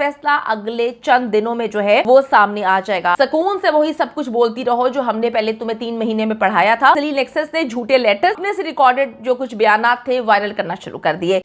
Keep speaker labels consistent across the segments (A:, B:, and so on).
A: फैसला अगले चंद दिनों में जो है वो सामने आ जाएगा। सुकून से वही सब कुछ बोलती रहो जो हमने पहले तुम्हें 3 महीने में पढ़ाया था। जलील नेक्सस ने झूठे लेटर्स अपने से रिकॉर्डेड जो कुछ बयानात थे वायरल करना शुरू कर दिए।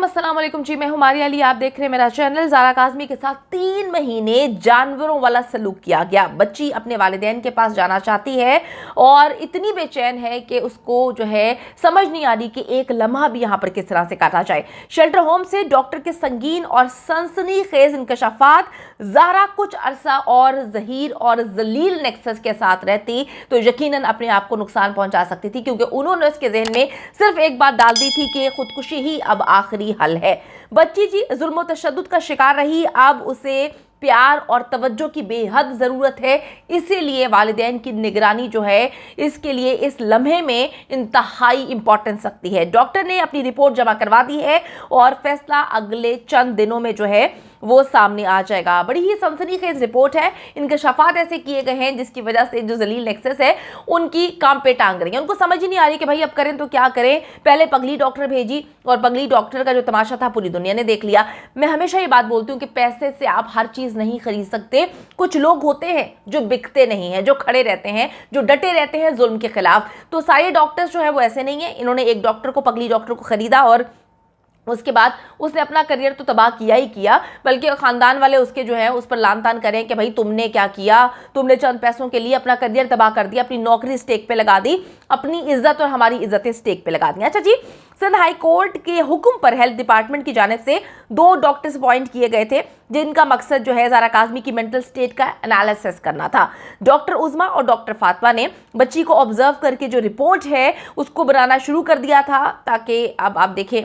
A: अस्सलाम वालेकुम जी, मैं हूं मारिया अली, आप देख रहे हैं मेरा चैनल। ज़ारा काज़मी के साथ 3 महीने जानवरों वाला सलूक किया गया। बच्ची अपने वालिदैन के पास जाना चाहती है और इतनी बेचैन है कि उसको जो है समझ नहीं आ रही कि एक लम्हा भी यहाँ पर किस तरह से काटा जाए। शेल्टर होम से डॉक्टर के संगीन और सनसनीखेज इंकशाफात। ज़ारा कुछ अरसा और ज़हीर और जलील नेक्सस के साथ रहती तो यकीनन अपने आप को नुकसान पहुंचा सकती थी, क्योंकि उन्होंने उसके जहन में सिर्फ एक बात डाल दी थी कि खुदकुशी ही अब आखिरी हल है। बच्ची जी जुल्म तशद्दुद का शिकार रही, अब उसे प्यार और तवज्जो की बेहद ज़रूरत है। इसीलिए वालिदैन की निगरानी जो है इसके लिए इस लम्हे में इंतहाई इंपॉर्टेंस रखती है। डॉक्टर ने अपनी रिपोर्ट जमा करवा दी है और फैसला अगले चंद दिनों में जो है वो सामने आ जाएगा। बड़ी ही सनसनीखेज रिपोर्ट है। इंकशाफात ऐसे किए गए हैं जिसकी वजह से जो जलील नेक्सस है उनकी काम पे टांग रही है। उनको समझ ही नहीं आ रही कि भाई अब करें तो क्या करें। पहले पगली डॉक्टर भेजी और पगली डॉक्टर का जो तमाशा था पूरी दुनिया ने देख लिया। मैं हमेशा ये बात बोलती हूँ कि पैसे से आप हर चीज़ नहीं खरीद सकते। कुछ लोग होते हैं जो बिकते नहीं हैं, जो खड़े रहते हैं, जो डटे रहते हैं जुल्म के खिलाफ। तो सारे डॉक्टर्स जो है वो ऐसे नहीं है। इन्होंने एक डॉक्टर को, पगली डॉक्टर को खरीदा और उसके बाद उसने अपना करियर तो तबाह किया ही किया, बल्कि ख़ानदान वाले उसके जो है उस पर लान तान करें कि भाई तुमने क्या किया, तुमने चंद पैसों के लिए अपना करियर तबाह कर दिया, अपनी नौकरी स्टेक पे लगा दी, अपनी इज्जत और हमारी इज्जतें स्टेक पे लगा दी। अच्छा जी, सिंध हाई कोर्ट के हुक्म पर हेल्थ डिपार्टमेंट की जानिब से 2 डॉक्टर्स अपॉइंट किए गए थे जिनका मकसद जो है ज़ारा काज़मी की मेंटल स्टेट का एनालिसिस करना था। डॉक्टर उज़मा और डॉक्टर फातिमा ने बच्ची को ऑब्जर्व करके जो रिपोर्ट है उसको बनाना शुरू कर दिया था, ताकि अब आप देखें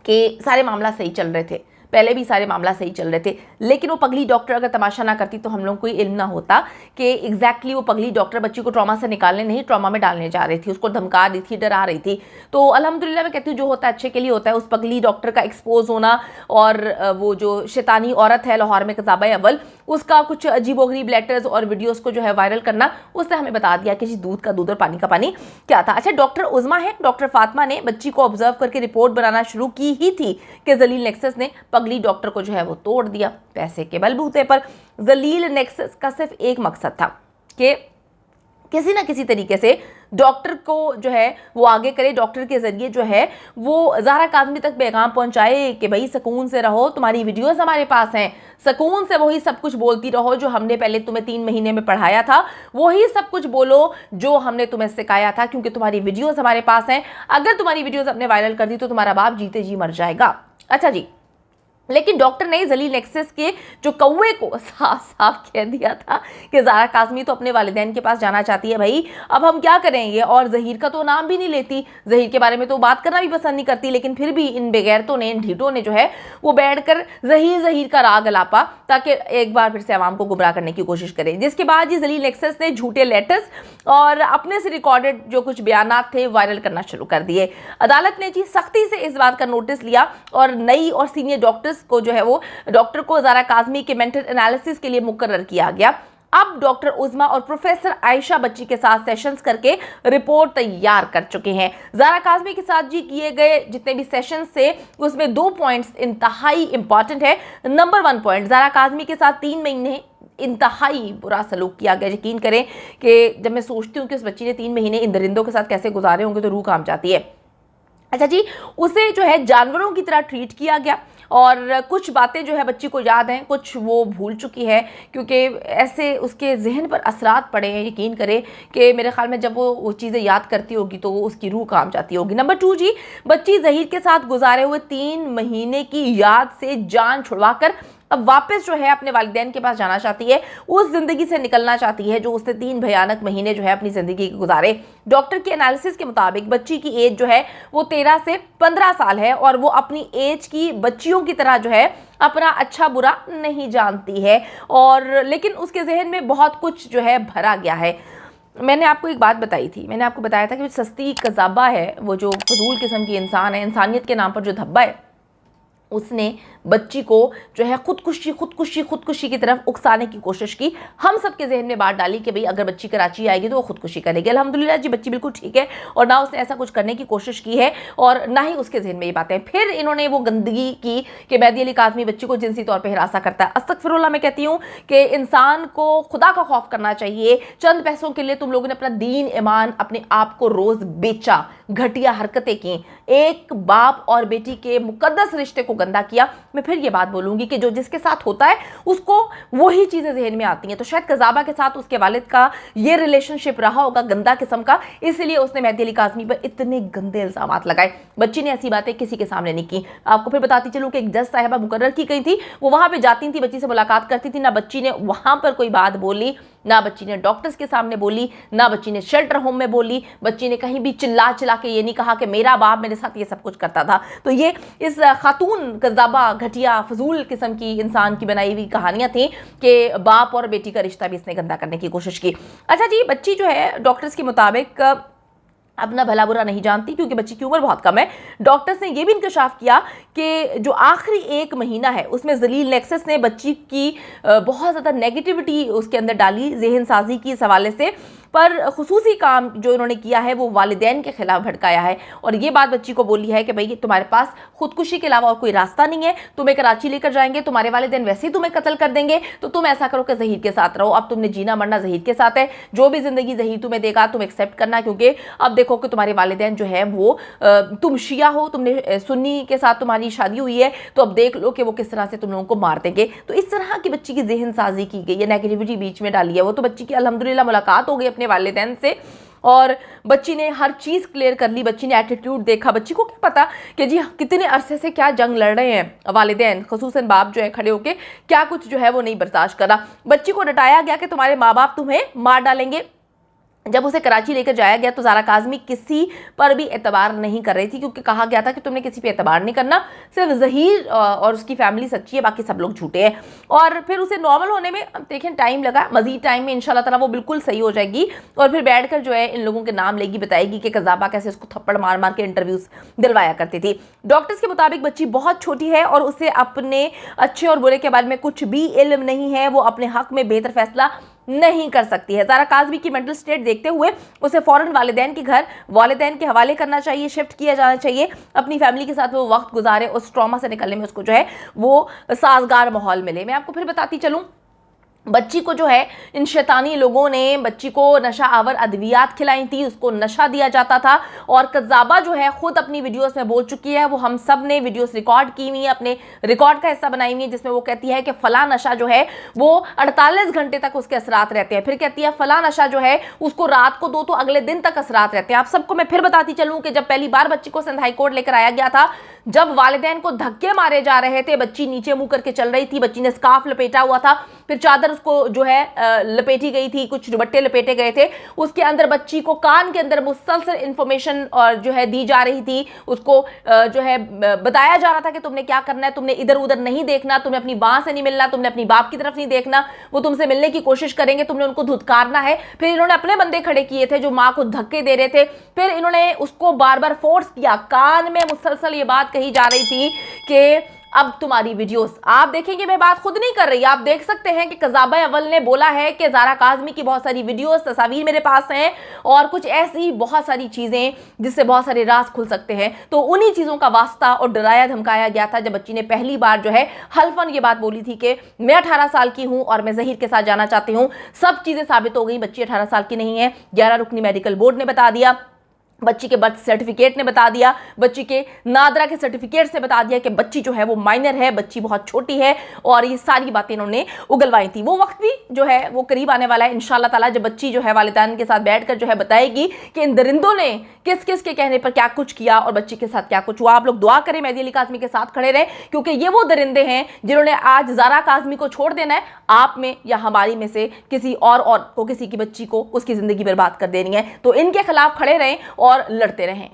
A: कि सारे मामला सही चल रहे थे। पहले भी सारे मामला सही चल रहे थे, लेकिन वो पगली डॉक्टर अगर तमाशा ना करती तो हम लोग को इल्म ना होता कि एग्जैक्टली वो पगली डॉक्टर बच्ची को ट्रॉमा से निकालने नहीं, ट्रॉमा में डालने जा रही थी, उसको धमका रही थी, डरा रही थी। तो अल्हम्दुलिल्लाह मैं कहती हूँ जो होता है अच्छे के लिए होता है। उस पगली डॉक्टर का एक्सपोज होना और वो जो शैतानी औरत है लाहौर में कज़ाबा अव्वल, उसका कुछ अजीबोगरीब लेटर्स और वीडियोज़ को जो है वायरल करना, उससे हमें बता दिया कि जी दूध का दूध और पानी का पानी क्या था। अच्छा, डॉक्टर उज़मा है, डॉक्टर फातिमा ने बच्ची को ऑब्जर्व करके रिपोर्ट बनाना शुरू की ही थी कि जलील नेक्सस ने पगली डॉक्टर को जो है वो तोड़ दिया पैसे के बलबूते पर। जलील नेक्सस का सिर्फ एक मकसद था कि किसी ना किसी तरीके से डॉक्टर को जो है वो आगे करे, डॉक्टर के जरिए जो है वो ज़ारा काज़मी तक पैगाम पहुंचाए कि भाई सुकून से रहो, तुम्हारी वीडियोस हमारे पास हैं, सुकून से वही सब कुछ बोलती रहो जो हमने पहले तुम्हें 3 महीने में पढ़ाया था, वही सब कुछ बोलो जो हमने तुम्हें सिखाया था, क्योंकि तुम्हारी वीडियोस हमारे पास हैं। अगर तुम्हारी वीडियोस अपने वायरल कर दी तो तुम्हारा बाप जीते जी मर जाएगा। अच्छा जी, लेकिन डॉक्टर ने जलील नेक्सस के जो कौवे को साफ साफ कह दिया था कि ज़ारा काज़मी तो अपने वालिदैन के पास जाना चाहती है, भाई अब हम क्या करेंगे। और ज़हीर का तो नाम भी नहीं लेती, ज़हीर के बारे में तो बात करना भी पसंद नहीं करती, लेकिन फिर भी इन बेगैरतों ने, इन ढीठों ने जो है वो बैठकर ज़हीर का राग अलापा ताकि एक बार फिर से आवाम को गुमराह करने की कोशिश करें। जिसके बाद जी जलील नेक्सस ने झूठे लेटर्स और अपने से रिकॉर्डेड जो कुछ बयानात थे वायरल करना शुरू कर दिए। अदालत ने जी सख्ती से इस बात का नोटिस लिया और नई और सीनियर डॉक्टर्स को जो है वो डॉक्टर को ज़ारा काज़मी के मेंटल एनालिसिस के लिए मुकर्रर किया गया। अब डॉक्टर उज़मा और प्रोफेसर आयशा बच्ची के साथ सेशंस करके रिपोर्ट तैयार कर चुके हैं। ज़ारा काज़मी के साथ जी किए गए जितने भी सेशंस थे उसमें 2 पॉइंट्स इंतहाई इंपॉर्टेंट है। नंबर 1 पॉइंट, ज़ारा काज़मी के साथ 3 महीने इंतहाई बुरा सलूक किया गया। यकीन करें कि जब मैं सोचती हूँ कि उस बच्ची ने 3 महीने इन दरिंदों के साथ कैसे गुजारे होंगे तो रूह कांप जाती है। अच्छा जी, उसे जो है जानवरों की तरह ट्रीट किया गया और कुछ बातें जो है बच्ची को याद हैं, कुछ वो भूल चुकी है, क्योंकि ऐसे उसके जहन पर असरात पड़े हैं। यकीन करें कि मेरे ख्याल में जब वो चीज़ें याद करती होगी तो उसकी रूह काम जाती होगी। नंबर 2 जी, बच्ची ज़हीर के साथ गुजारे हुए 3 महीने की याद से जान छुड़वाकर अब वापस जो है अपने वालिदैन के पास जाना चाहती है, उस ज़िंदगी से निकलना चाहती है जो उसने 3 भयानक महीने जो है अपनी ज़िंदगी के गुजारे। डॉक्टर के एनालिसिस के मुताबिक बच्ची की एज जो है वो 13 से 15 साल है और वो अपनी एज की बच्चियों की तरह जो है अपना अच्छा बुरा नहीं जानती है, और लेकिन उसके जहन में बहुत कुछ जो है भरा गया है। मैंने आपको एक बात बताई थी, मैंने आपको बताया था कि सस्ती कज़ाबा है, वो जो फजूल किस्म की इंसान है, इंसानियत के नाम पर जो धब्बा है, उसने बच्ची को जो है खुदकुशी की तरफ उकसाने की कोशिश की। हम सबके जहन में बात डाली कि भाई अगर बच्ची कराची आएगी तो वो खुदकुशी करेगी। अल्हम्दुलिल्लाह जी बच्ची बिल्कुल ठीक है और ना उसने ऐसा कुछ करने की कोशिश की है और ना ही उसके जहन में ये बातें। फिर इन्होंने वो गंदगी की कि मेहदी अली काज़मी बच्ची को जिनसी तौर पर हिरासा करता है। अस्तगफिरुल्लाह, मैं कहती हूँ कि इंसान को खुदा का खौफ करना चाहिए। चंद पैसों के लिए तुम लोगों ने अपना दीन ईमान अपने आप को रोज बेचा, घटिया हरकतें की, एक बाप और बेटी के मुकद्दस रिश्ते को गंदा किया। मैं फिर ये बात बोलूंगी कि जो जिसके साथ होता है उसको वही चीजें जहन में आती हैं। तो शायद कज़ाबा के साथ उसके वालिद का ये रिलेशनशिप रहा होगा गंदा किस्म का, इसलिए उसने मेहदी अली काज़मी पर इतने गंदे इल्जामात लगाए। बच्ची ने ऐसी बातें किसी के सामने नहीं की। आपको फिर बताती चलूं कि एक जज साहिबा मुकर्रर की गई थी, वो वहां पे जाती थी, बच्ची से मुलाकात करती थी, ना बच्ची ने वहां पर कोई बात बोली, ना बच्ची ने डॉक्टर्स के सामने बोली, ना बच्ची ने शेल्टर होम में बोली। बच्ची ने कहीं भी चिल्ला के ये नहीं कहा कि मेरा बाप मेरे साथ ये सब कुछ करता था। तो ये इस खातून कज़ाबा घटिया फजूल किस्म की इंसान की बनाई हुई कहानियां थी कि बाप और बेटी का रिश्ता भी इसने गंदा करने की कोशिश की। अच्छा जी, बच्ची जो है डॉक्टर्स के मुताबिक अपना भला बुरा नहीं जानती क्योंकि बच्ची की उम्र बहुत कम है। डॉक्टर्स ने यह भी इंकशाफ किया कि जो आखिरी 1 महीना है उसमें जलील नेक्सस ने बच्ची की बहुत ज़्यादा नेगेटिविटी उसके अंदर डाली, जहन साजी की इस हवाले से। पर खुसूसी काम जो इन्होंने किया है वो वालिदैन के खिलाफ भड़काया है और ये बात बच्ची को बोली है कि भाई तुम्हारे पास खुदकुशी के अलावा और कोई रास्ता नहीं है, तुम्हें कराची लेकर जाएंगे, तुम्हारे वालिदैन वैसे ही तुम्हें कत्ल कर देंगे, तो तुम ऐसा करो कि जहीर के साथ रहो। अब तुमने जीना मरना जहीर के साथ है, जो भी जिंदगी जहीर तुम्हें देगा तुम एक्सेप्ट करना, क्योंकि अब देखो कि तुम्हारे वालिदैन जो है वो तुम शिया हो, तुमने सुन्नी के साथ तुम्हारी शादी हुई है, तो अब देख लो कि वो किस तरह से तुम लोगों को मार देंगे। तो इस तरह की बच्ची की जहन साजी की गई है, नेगेटिविटी बीच में डाली है। वो तो बच्ची की अल्हम्दुलिल्लाह मुलाकात हो गई अपने वालिदैन से और बच्ची ने हर चीज़ क्लियर कर ली, बच्ची ने एटीट्यूड देखा। बच्ची को क्या पता कि जी कितने अरसे से क्या जंग लड़ रहे हैं वालिदैन, खुसूसन बाप जो है खड़े होके क्या कुछ जो है वो नहीं बर्दाश्त करा। बच्ची को डटाया गया कि तुम्हारे माँ बाप तुम्हें मार डालेंगे। जब उसे कराची लेकर जाया गया तो ज़ारा काज़मी किसी पर भी एतबार नहीं कर रही थी, क्योंकि कहा गया था कि तुमने किसी पे एतबार नहीं करना, सिर्फ ज़हीर और उसकी फैमिली सच्ची है, बाकी सब लोग झूठे हैं। और फिर उसे नॉर्मल होने में देखें टाइम लगा, मज़ीद टाइम में इंशाल्लाह ताला वो बिल्कुल सही हो जाएगी और फिर बैठकर जो है इन लोगों के नाम लेगी, बताएगी कि कज़ाबा कैसे उसको थप्पड़ मार मार के इंटरव्यूज़ दिलवाया करती थी। डॉक्टर्स के मुताबिक बच्ची बहुत छोटी है और उसे अपने अच्छे और बुरे के बारे में कुछ भी इल्म नहीं है, वो अपने हक़ में बेहतर फैसला नहीं कर सकती है। ज़ारा काज़मी की मेंटल स्टेट देखते हुए उसे फ़ौरन वालिदैन के घर वालिदैन के हवाले करना चाहिए, शिफ्ट किया जाना चाहिए, अपनी फैमिली के साथ वो वक्त गुजारे, उस ट्रॉमा से निकलने में उसको जो है वो साजगार माहौल मिले। मैं आपको फिर बताती चलूँ, बच्ची को जो है इन शैतानी लोगों ने बच्ची को नशा आवर अद्वियात खिलाई थी, उसको नशा दिया जाता था और कज़ाबा जो है खुद अपनी वीडियोस में बोल चुकी है, वो हम सब ने वीडियोस रिकॉर्ड की हुई है, अपने रिकॉर्ड का हिस्सा बनाई हुई है, जिसमें वो कहती है कि फ़ला नशा जो है वो 48 घंटे तक उसके असरात रहते हैं। फिर कहती है फ़ला नशा जो है उसको रात को दो तो अगले दिन तक असरात रहते हैं। आप सबको मैं फिर बताती चलूँ कि जब पहली बार बच्ची को सिंध हाई कोर्ट लेकर आया गया था, जब वालिदैन को धक्के मारे जा रहे थे, बच्ची नीचे मुँह करके चल रही थी, बच्ची ने स्कार्फ लपेटा हुआ था, फिर चादर उसको जो है लपेटी गई थी, कुछ दुपट्टे लपेटे गए थे, उसके अंदर बच्ची को कान के अंदर मुसलसल इंफॉर्मेशन और जो है दी जा रही थी, उसको जो है बताया जा रहा था कि तुमने क्या करना है, तुमने इधर उधर नहीं देखना, तुमने अपनी मां से नहीं मिलना, तुमने अपनी बाप की तरफ नहीं देखना, वो तुमसे मिलने की कोशिश करेंगे, तुमने उनको धुतकारना है। फिर इन्होंने अपने बंदे खड़े किए थे जो माँ को धक्के दे रहे थे, फिर इन्होंने उसको बार बार फोर्स किया, कान में मुसलसल ये बात कही जा रही थी कि अब तुम्हारी वीडियोस आप देखेंगे, मैं बात खुद नहीं कर रही, आप देख सकते हैं कि कज़ाबा अव्वल ने बोला है कि ज़ारा काज़मी की बहुत सारी वीडियोस तस्वीर मेरे पास हैं और कुछ ऐसी बहुत सारी चीज़ें जिससे बहुत सारे राज खुल सकते हैं। तो उन्हीं चीज़ों का वास्ता और डराया धमकाया गया था जब बच्ची ने पहली बार जो है हल्फन ये बात बोली थी कि मैं 18 साल की हूँ और मैं ज़हीर के साथ जाना चाहती हूँ। सब चीज़ें साबित हो गई, बच्ची 18 साल की नहीं है। 11 रुकनी मेडिकल बोर्ड ने बता दिया, बच्ची के बर्थ सर्टिफिकेट ने बता दिया, बच्ची के नादरा के सर्टिफिकेट से बता दिया कि बच्ची जो है वो माइनर है, बच्ची बहुत छोटी है, और ये सारी बातें इन्होंने उगलवाई थी। वो वक्त भी जो है वो करीब आने वाला है इंशाल्लाह ताला, जब बच्ची जो है वालिदैन के साथ बैठकर जो है बताएगी कि इन दरिंदों ने किस किस के कहने पर क्या कुछ किया और बच्ची के साथ क्या कुछ हुआ। आप लोग दुआ करें मेहदी अली काज़मी के साथ खड़े रहें, क्योंकि ये वो दरिंदे हैं जिन्होंने आज ज़ारा काज़मी को छोड़ देना है, आप में या हमारी में से किसी और को, किसी की बच्ची को उसकी ज़िंदगी बर्बाद कर देनी है। तो इनके खिलाफ खड़े रहें और लड़ते रहें।